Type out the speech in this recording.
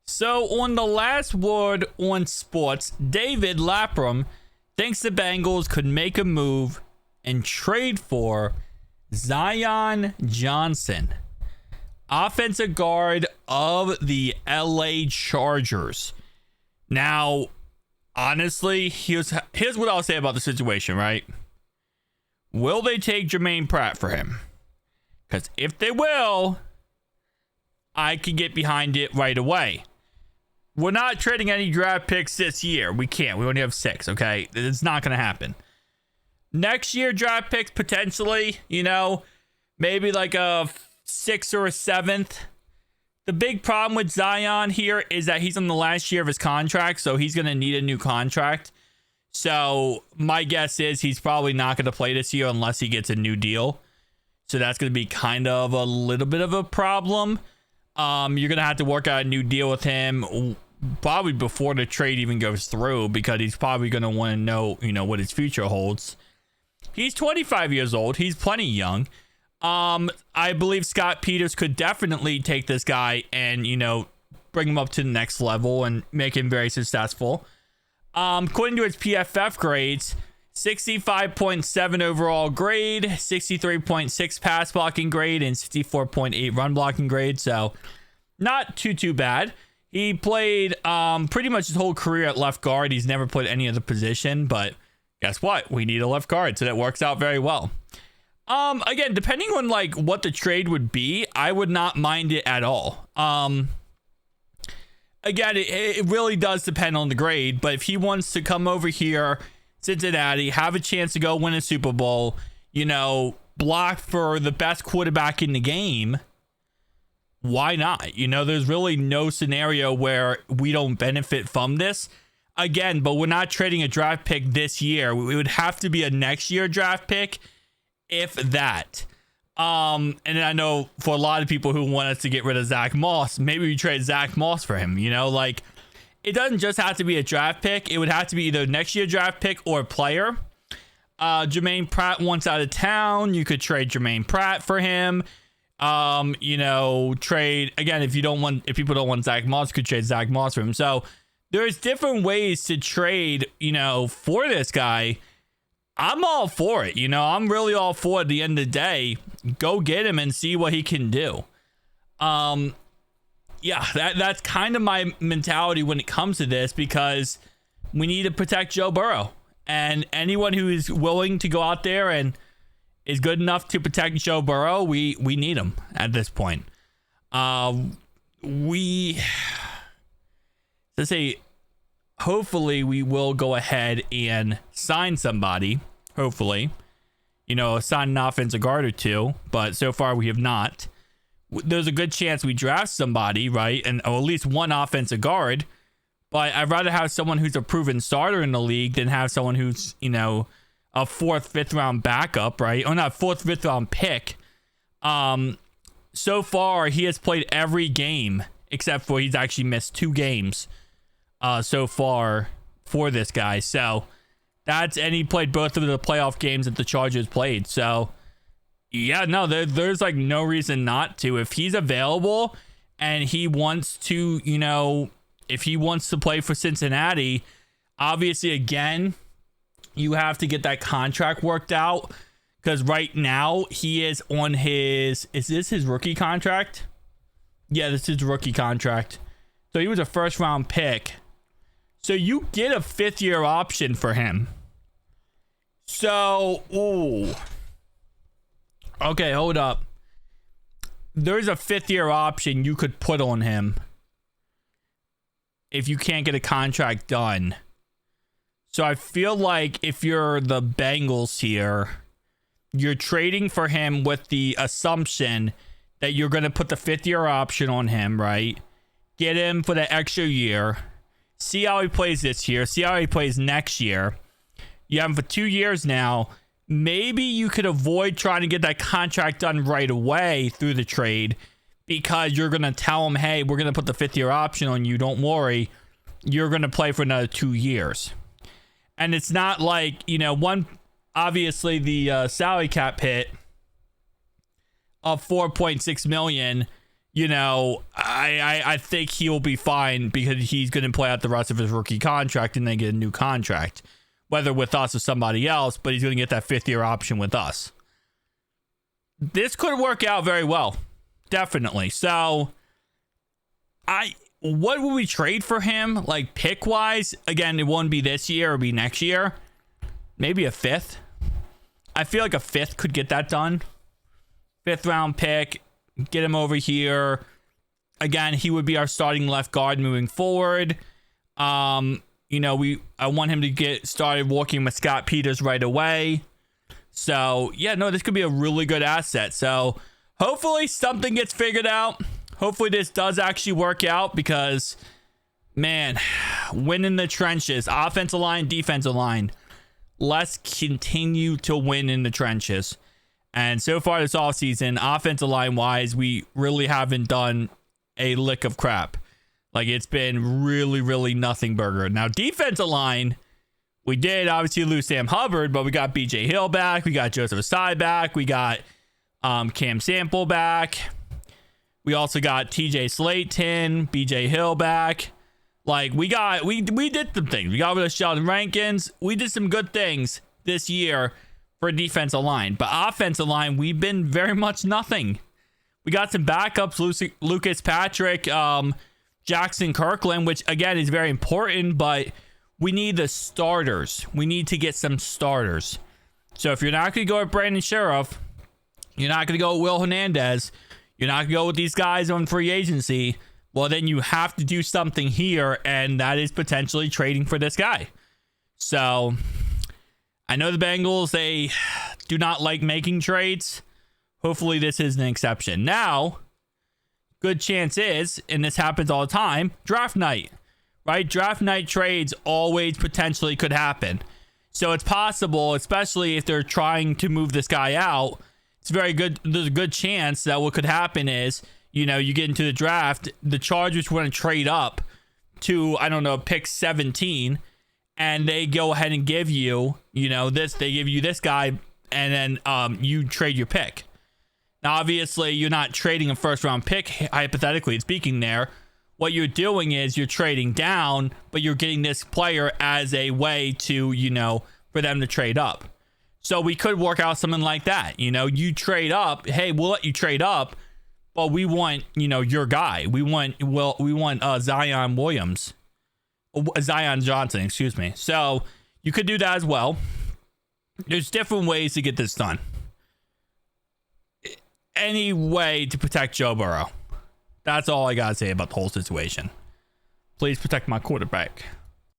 So on the last word on sports, David Latham thinks the Bengals could make a move and trade for Zion Johnson, offensive guard of the LA Chargers. Now, honestly, here's what I'll say about the situation, right? Will they take Jermaine Pratt for him? Because if they will, I can get behind it right away. We're not trading any draft picks this year. We can't. We only have 6, okay? It's not going to happen. Next year, draft picks, potentially, maybe like a 6th or a 7th. The big problem with Zion here is that he's on the last year of his contract, so he's going to need a new contract. So my guess is he's probably not going to play this year unless he gets a new deal. So that's going to be kind of a little bit of a problem. You're going to have to work out a new deal with him probably before the trade even goes through, because he's probably going to want to know, what his future holds. He's 25 years old. He's plenty young. I believe Scott Peters could definitely take this guy and, bring him up to the next level and make him very successful. According to his PFF grades, 65.7 overall grade, 63.6 pass blocking grade, and 64.8 run blocking grade. So not too bad. He played pretty much his whole career at left guard. He's never played any other position, but guess what? We need a left guard, so that works out very well. Again, depending on what the trade would be, I would not mind it at all. Again, it really does depend on the grade, but if he wants to come over here, Cincinnati, have a chance to go win a Super Bowl, block for the best quarterback in the game, why not? There's really no scenario where we don't benefit from this. Again, but we're not trading a draft pick this year. It would have to be a next year draft pick, if that. And I know for a lot of people who want us to get rid of Zach Moss, maybe we trade Zach Moss for him. It doesn't just have to be a draft pick. It would have to be either next year draft pick or player. Jermaine Pratt wants out of town. You could trade Jermaine Pratt for him. Trade again if people don't want Zach Moss, you could trade Zach Moss for him. So there's different ways to trade, for this guy. I'm all for it. I'm really all for it at the end of the day. Go get him and see what he can do. Yeah, that's kind of my mentality when it comes to this, because we need to protect Joe Burrow, and anyone who is willing to go out there and is good enough to protect Joe Burrow, we need him at this point. Hopefully we will go ahead and sign somebody. Hopefully, sign an offensive guard or two, but so far we have not. There's a good chance we draft somebody, right? Or at least one offensive guard. But I'd rather have someone who's a proven starter in the league than have someone who's, a 4th, 5th round backup, right? Or not 4th, 5th round pick. So far, he has played every game except for he's actually missed 2 games so far for this guy. So and he played both of the playoff games that the Chargers played. So yeah, no, there's no reason not to. If he's available and he wants to, if he wants to play for Cincinnati, obviously, again, you have to get that contract worked out, because right now he is on is this his rookie contract? Yeah, this is rookie contract. So he was a 1st round pick. So you get a 5th year option for him. So, okay, hold up. There's a 5th year option you could put on him if you can't get a contract done. So I feel like if you're the Bengals here, you're trading for him with the assumption that you're going to put the 5th year option on him, right? Get him for the extra year. See how he plays this year. See how he plays next year. You have him for 2 years now. Maybe you could avoid trying to get that contract done right away through the trade, because you're going to tell him, hey, we're going to put the 5th year option on you. Don't worry. You're going to play for another 2 years. And it's not like, obviously the salary cap hit of $4.6 million I think he'll be fine because he's going to play out the rest of his rookie contract and then get a new contract, whether with us or somebody else, but he's going to get that 5th-year option with us. This could work out very well. Definitely. So, what would we trade for him? Like, pick-wise? Again, it won't be this year. It'll be next year. Maybe a 5th. I feel like a 5th could get that done. 5th-round pick. Get him over here. Again, he would be our starting left guard moving forward. I want him to get started working with Scott Peters right away. So, yeah, no, this could be a really good asset. So, hopefully something gets figured out. Hopefully this does actually work out because, man, win in the trenches. Offensive line, defensive line. Let's continue to win in the trenches. And so far this offseason, offensive line-wise, we really haven't done a lick of crap. Like, it's been really, really nothing burger. Now, defensive line, we did obviously lose Sam Hubbard, but we got B.J. Hill back. We got Joseph Asai back. We got Cam Sample back. We also got T.J. Slayton, B.J. Hill back. Like, we did some things. We got rid of Sheldon Rankins. We did some good things this year for defensive line. But offensive line, we've been very much nothing. We got some backups, Lucas Patrick, Jackson Kirkland, which, again, is very important, but we need the starters. We need to get some starters. So if you're not going to go with Brandon Sheriff, you're not going to go with Will Hernandez, you're not going to go with these guys on free agency, well, then you have to do something here, and that is potentially trading for this guy. So I know the Bengals, they do not like making trades. Hopefully this is an exception. Now, good chance is, and this happens all the time, draft night, right? Draft night trades always potentially could happen. So it's possible, especially if they're trying to move this guy out, it's very good. There's a good chance that what could happen is, you get into the draft, the Chargers want to trade up to, I don't know, pick 17, and they go ahead and give you, they give you this guy, and then you trade your pick. Now, obviously, you're not trading a first-round pick, hypothetically speaking there. What you're doing is you're trading down, but you're getting this player as a way to, for them to trade up. So we could work out something like that. You trade up. Hey, we'll let you trade up, but we want, your guy. We want Zion Johnson, excuse me. So you could do that as well. There's different ways to get this done. Any way to protect Joe Burrow. That's all I gotta say about the whole situation. Please protect my quarterback.